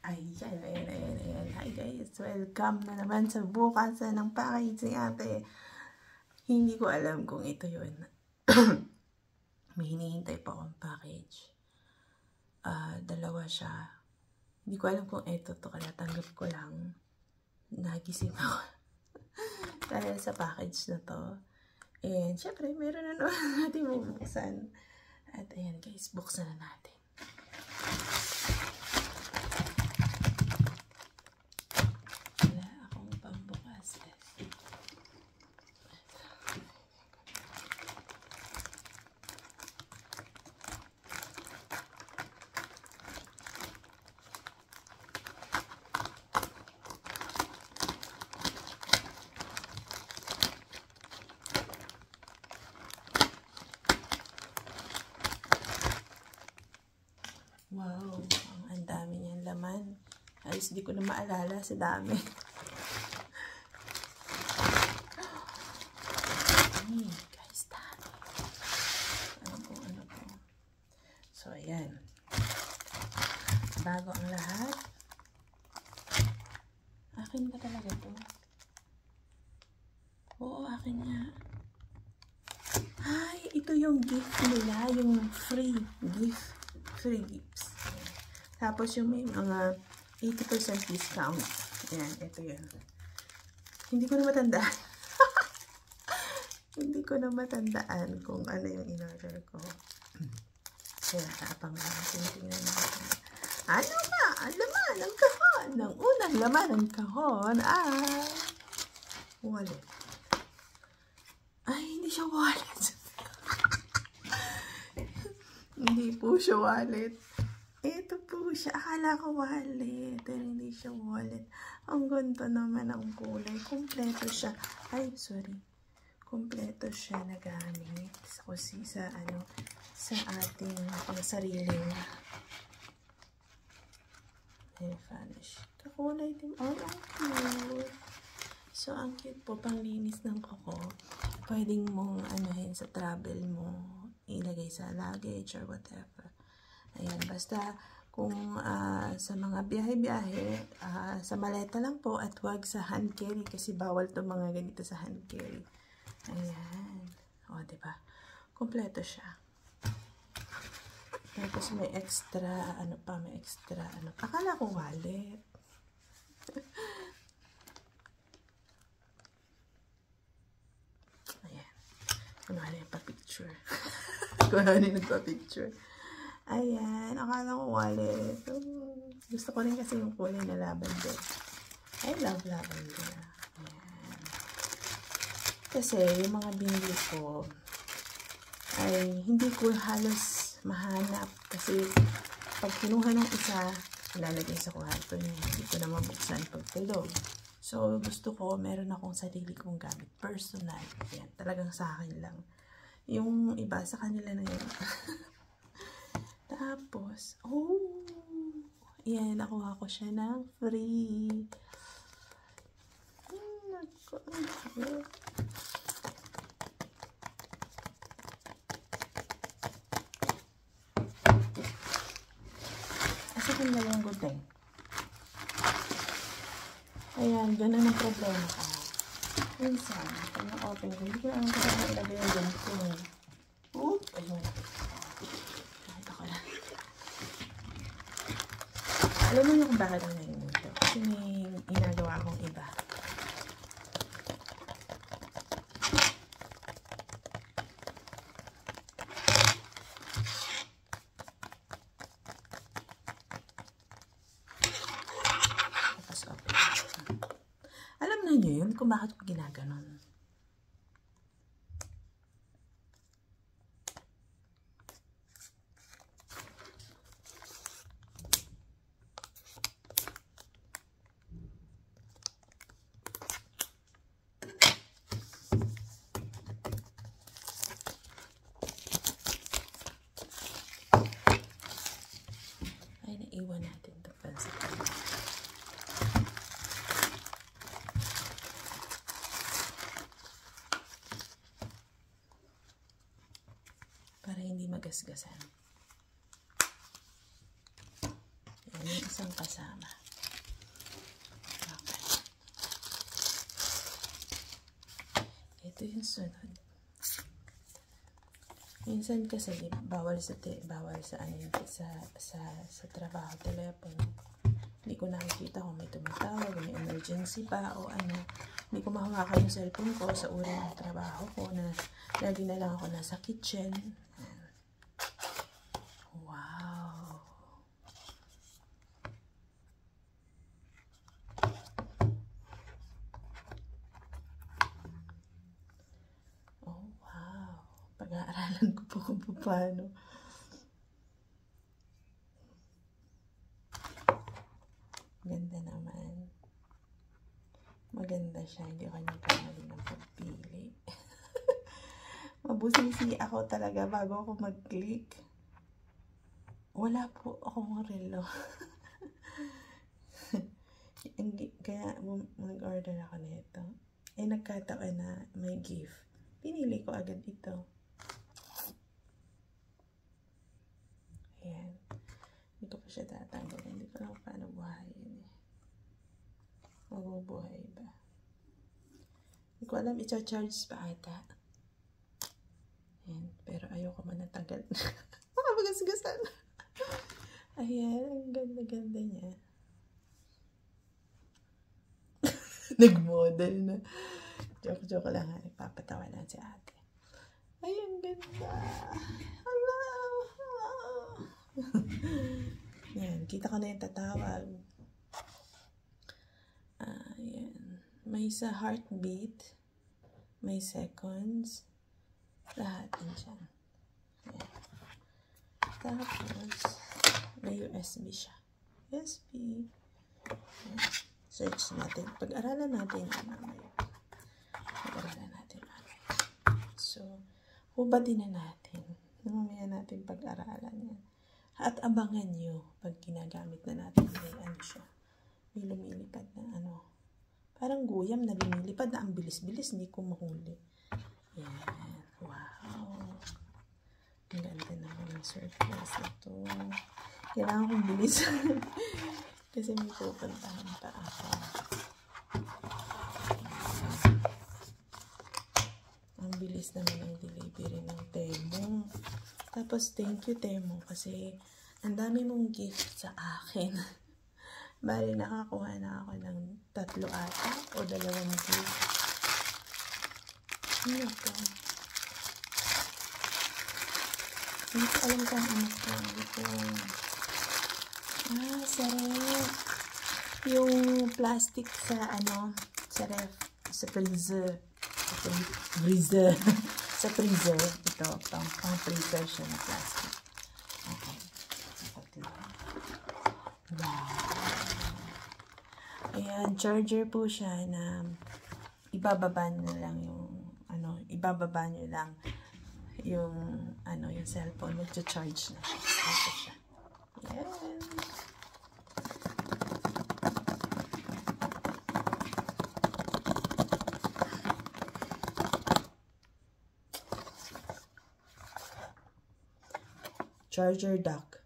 Ayan, ayan. Hi guys, welcome na naman sa bukasan ng packaging ate. Hindi ko alam kung ito yun. May hinihintay pa akong package. Dalawa siya. Hindi ko alam kung ito to, kaya tanggap ko lang. Nagising ako. Dahil sa package na to. And syempre, meron na naman natin bubuksan. At ayan guys, buksan na natin. Wow, ang dami niyang laman. Ayos, di ko na maalala sa dami. Ay, guys, dami. Ano po. So, ayan. Bago ang lahat. Akin ba talaga to? Oo, akin nga. Ay, ito yung gift nila. Yung free gifts. Tapos yung may mga 80% discount. Ayan, ito yun. Hindi ko na matandaan. Hindi ko na matandaan kung ano yung in-order ko. Kaya naapang natin. Tingnan natin. Ano ba? Ang laman ng kahon. Ang unang laman ng kahon ay wallet. Ay, hindi siya wallet. Hindi po siya wallet. Ito po siya. Akala ko wallet. Pero hindi siya wallet. Ang ganda naman ang kulay. Kompleto siya. Ay, sorry. Kompleto siya na gamit sa ating pangsariling vanish. Kakulay din. Oh, ang cute. So, ang cute po. Panglinis ng kuko. Pwedeng mong anuhin sa travel mo. Ilagay sa luggage or whatever. Ayan, basta kung sa mga biyahe-biyahe, sa maleta lang po at wag sa hand carry kasi bawal to mga ganito sa hand carry. Ayan. O, diba? Kompleto siya. Tapos may extra, akala ko wallet. Ayan. Ano yung pa-picture? Kung ano yung nagpa-picture. Ayan, akala ko wallet. Gusto ko rin kasi yung kulay na lavender. I love lavender. Ayan. Kasi yung mga binili ko ay hindi ko halos mahanap. Kasi pag kinuha ng isa, ilalagay sa kwarto niya. Hindi ko na mabuksan pag tulog. So, gusto ko, meron akong sarili kong gamit. Personal. Ayan, talagang sa akin lang. Yung iba, sa kanila na yun. Tapos, yan, nakuha ko siya ng free. Asa kong dalawang gudeng? Ayan, ganun ang problema ka. Minsan, pag na-open ko, hindi ko alam kung saan ilagay yung ganito. Ayun. Alam mo kung bakit ang nainom ito? Kasi may ginagawa akong iba. Tapos open. Alam na niyo yun kung bakit ko ginaganon. Iwan natin ito pansin. Para hindi magasgasan. Yan yung isang kasama. Okay. Ito yung sunod. Minsan kasi bawal sa trabaho telepono. Hindi ko nakikita kung may tumatawag, may emergency ba o ano. Hindi ko mahawakan yung cellphone ko sa uri ng trabaho ko na lagi na lang ako nasa kitchen. Wow! Oh, wow! Pag-aaralan ko po kung paano. Ganda naman. Maganda siya. Hindi ako nagkamali ng pagpili. Mabusisi ako talaga bago ako mag-click. Wala po akong relo. Kaya mag-order ako nito. Nagkataon na may gift. Pinili ko agad ito. Ayan. Hindi ko pa siya tatanggalin. Hindi ko lang paano buhayin eh. Mabubuhay ba? Hindi ko alam, i-charge pa ata. Ayan. Pero ayoko man natanggal. Makabagasgasan. Ayan. Ang ganda-ganda niya. Nag-model na. Joke-joke lang ha. Nagpapatawa lang si ate. Ay, ang ganda. Hello. Yan. Kita ko na yung tatawag. Ayan. May sa heartbeat. May seconds. Lahat din dyan. Ayan. Tapos, may USB siya. USB. Ayan. Search natin. Pag-aralan natin mamaya. Pag-aralan natin mamaya. So, hubadin na natin. Mamaya natin pag-aralan yan. At abangan nyo pag ginagamit na natin. May ano siya. May lumilipad na ano. Parang guyam na lumilipad na ang bilis-bilis. Hindi ko mahuli. Yan. Wow. Ang ganda naman ng surprise ito. Kailangan kong bilis. Kasi may pupuntahan pa ako. Ang bilis naman ang delivery ng Temu. Tapos, thank you Temu. Kasi, ang dami mong gift sa akin. Bali, nakakuha na ako ng 3 ata o 2 gift. Ano ito? Hindi ko alam kung ano ito. Ito. Sa ref. Yung plastic sa ano, sa ref, sa freezer. Sa freezer. Ito, pang freezer siya na plastic. Okay. Wow. Ayan, charger po siya na ibababa nyo lang yung, ano, ibababa nyo lang yung, ano, yung cellphone. Mag-charge na siya. Ito siya. Ayan. Charger dock.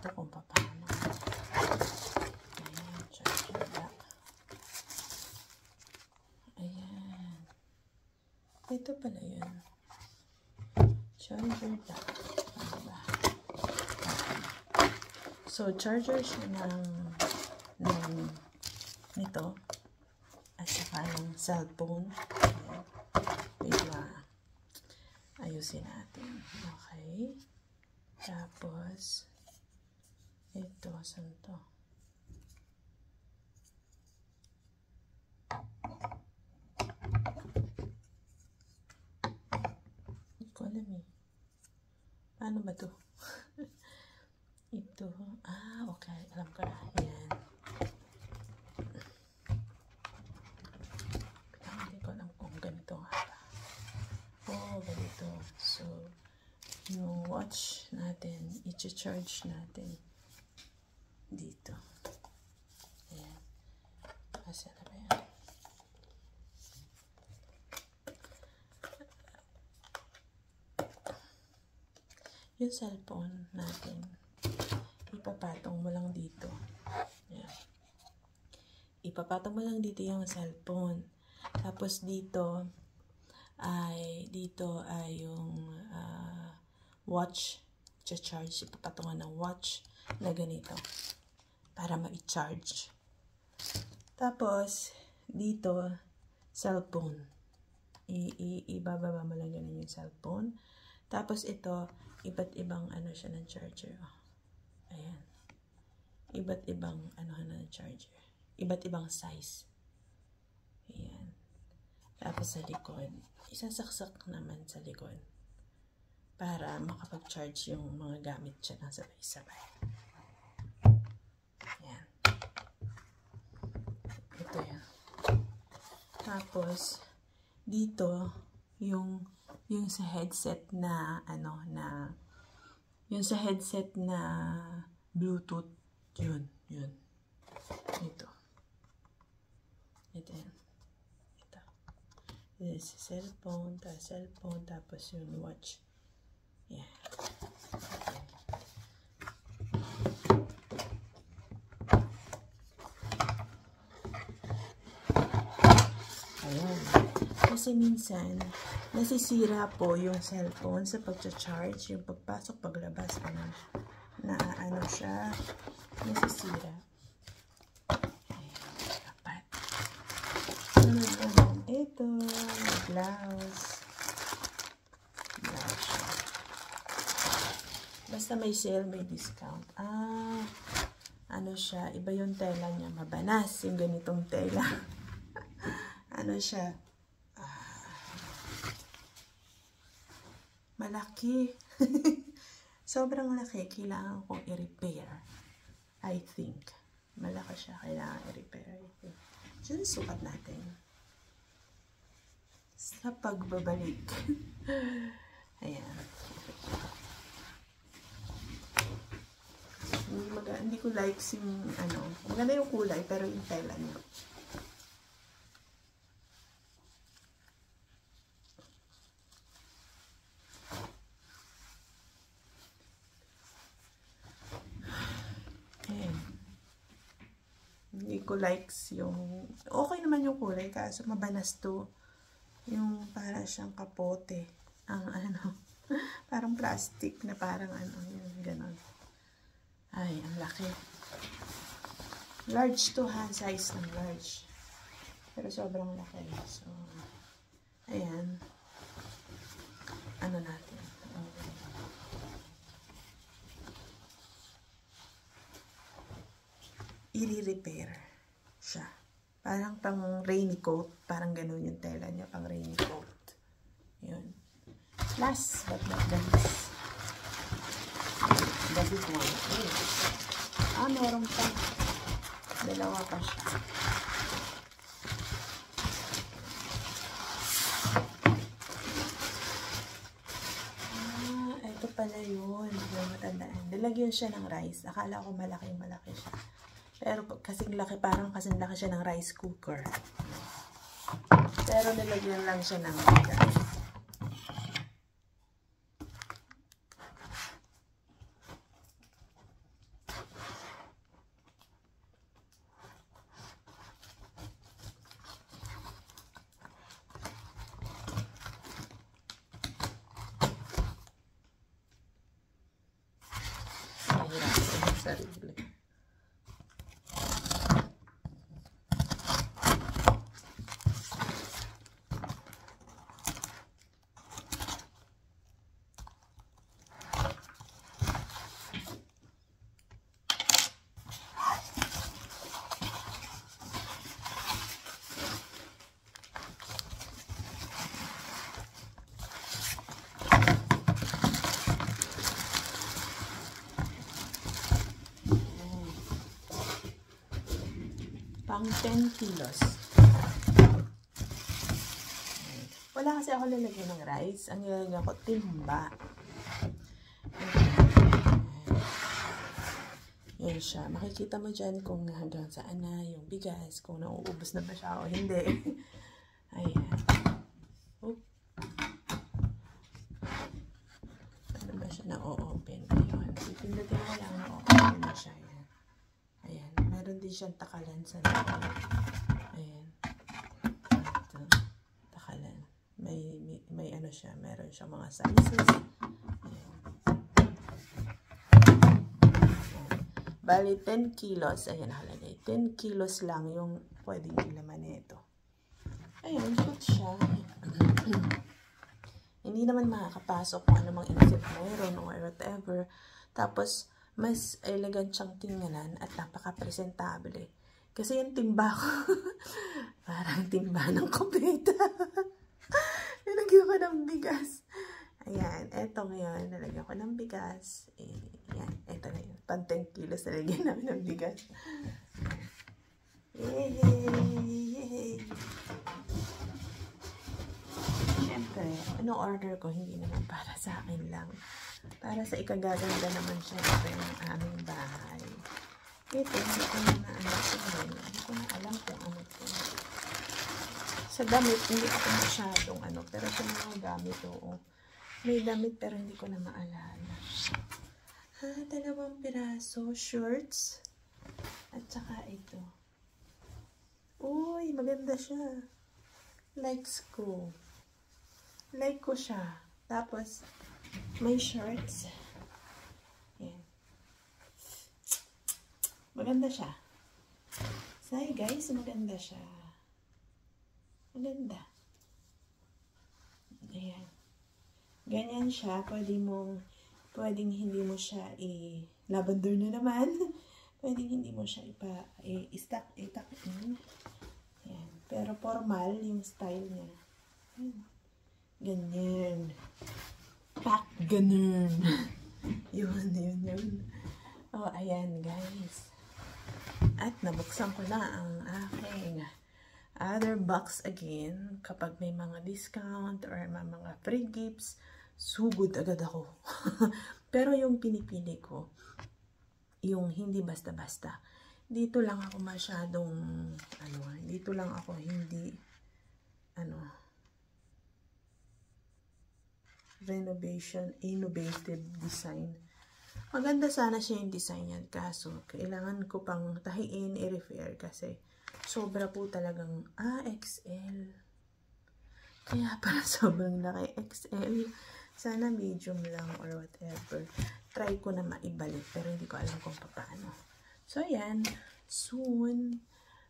Ito kung paano. Ayan, charger dock. Ayan. Ito pala yun. Charger dock. Ano ba? So, charger siya nito at saka ng cellphone. Ayan. Diba? Ayusin natin. Okay. Tapos, ito, saan to? Hindi ko alam eh. Paano ba to? Ito. Okay. Alam ko na. Yan. Hindi ko alam kung ganito nga. yung watch natin, i-charge natin dito. Ayan. Asa na ba yan? Yung cellphone natin, ipapatong mo lang dito. Ayan. Ipapatong mo lang dito yung cellphone. Tapos dito ay yung watch. Charge. Ipapatungan ng watch na ganito para ma-charge. Tapos dito cellphone. Ibababa mo lang ganun yung cellphone. Tapos ito, iba't ibang ano siya ng charger. Ayan. Iba't ibang ano ng charger. Iba't ibang size. Ayan. Tapos sa likod, isasaksak naman sa likod para makapag-charge yung mga gamit siya ng sabay-sabay. Ayan. Ito yan. Tapos, dito, yung sa headset na, yung sa headset na Bluetooth, yun. Ito. Ito yan. This cellphone, tapos yung watch. Yeah. Ayan. Kasi minsan, nasisira po yung cellphone sa pag-charge, yung pagpasok, paglabas, na ano siya, nasisira. Ito, blouse. Basta may sale, may discount. Ano siya, iba yung tela niya, mabanas yung ganitong tela. Ano siya, malaki. Sobrang laki, kailangan kong i-repair. I think. Malaki siya, kailangan i-repair. I think. So, sukat natin. Sa pagbabalik. Ayan. Hindi ko likes yung maganda yung kulay, pero yung tela niya. Ayan. Hindi ko likes yung, okay naman yung kulay, kaso mabanas to. Yung para siyang kapote. Ang parang plastic na parang yung ganon. Ay, ang laki. Large to ha, size ng large. Pero sobrang laki. So, ayan. Ano natin? I-repair siya. Parang pang rainy coat. Parang ganun yung tela niya. Pang rainy coat. Yun. Last but not the least. The big one. Meron pa. Dalawa pa siya. Ito pala yun. Yung matandaan. Nilagyan siya ng rice. Akala ko malaki siya. Pero kasing laki, parang kasing laki siya ng rice cooker. Pero nilagyan lang siya ng rice. Sarili. Pang 10 kilos. Wala kasi ako lalagyan ng rice. Ang nilalagyan ko, timba. Yan siya. Makikita mo dyan kung hanggang saan na yung bigas, kung nauubos na ba siya o hindi. Ayan. Oop. Ano ba siya na-open? Ayun. Pipindutin ko lang na-open na siya. Ayan. Ayan. Meron din siyang takalan sa loob. Ayan. Ito. Takalan. May ano siya. Meron siya mga sizes. Bali, 10 kilos. Ayan, nakalagay. 10 kilos lang yung pwedeng ilaman nito. Ayan, good siya. Hindi naman makakapasok kung ano mang insect mayroon or whatever. Tapos, mas elegant siyang tingnan at napaka-presentable. Kasi yung timba ko, parang timba ng kopeta. Nalagyan ko ng bigas. Ayan, eto ngayon, nalagyan ko ng bigas. Ayan, eto na yun. Pang 10 kilos nalagyan namin ng bigas. Yay! Siyempre, anong order ko, hindi naman para sa akin lang. Para sa ikagaganda naman siyempre ng aming bahay. Ito, hindi ko na hindi ko na alam kung ano ito. Sa damit, hindi ako masyadong pero sa mga gamit, oo. May damit pero hindi ko na maalala. Dalawang piraso, shorts. At saka ito. Uy, maganda siya. Likes ko. Like ko siya. Tapos, may shorts. Yan. Maganda siya. Say guys, maganda siya. Maganda. Ayan. Ganyan siya. Pwedeng hindi mo siya lavender na naman. Pwedeng hindi mo siya itak in. Ayan. Pero formal yung style niya. Ayan. Ganyan. Pack ganun. Yun. Oh, ayan guys. At nabuksan ko na ang aking other box again. Kapag may mga discount or mga free gifts, sugod agad ako. Pero yung pinipili ko, yung hindi basta-basta. Dito lang ako masyadong, dito lang ako hindi, innovative design. Maganda sana siya yung design yan. Kaso, kailangan ko pang tahiin, i-refer kasi sobra po talagang, XL. Kaya para sobrang laki XL. Sana medium lang or whatever. Try ko na maibalik pero hindi ko alam kung paano. So, ayan. Soon,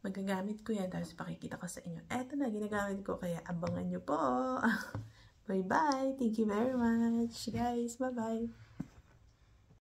magagamit ko yan. Tapos pakikita ko sa inyo. Eto na, ginagamit ko. Kaya abangan nyo po. Bye-bye. Thank you very much, guys. Bye-bye.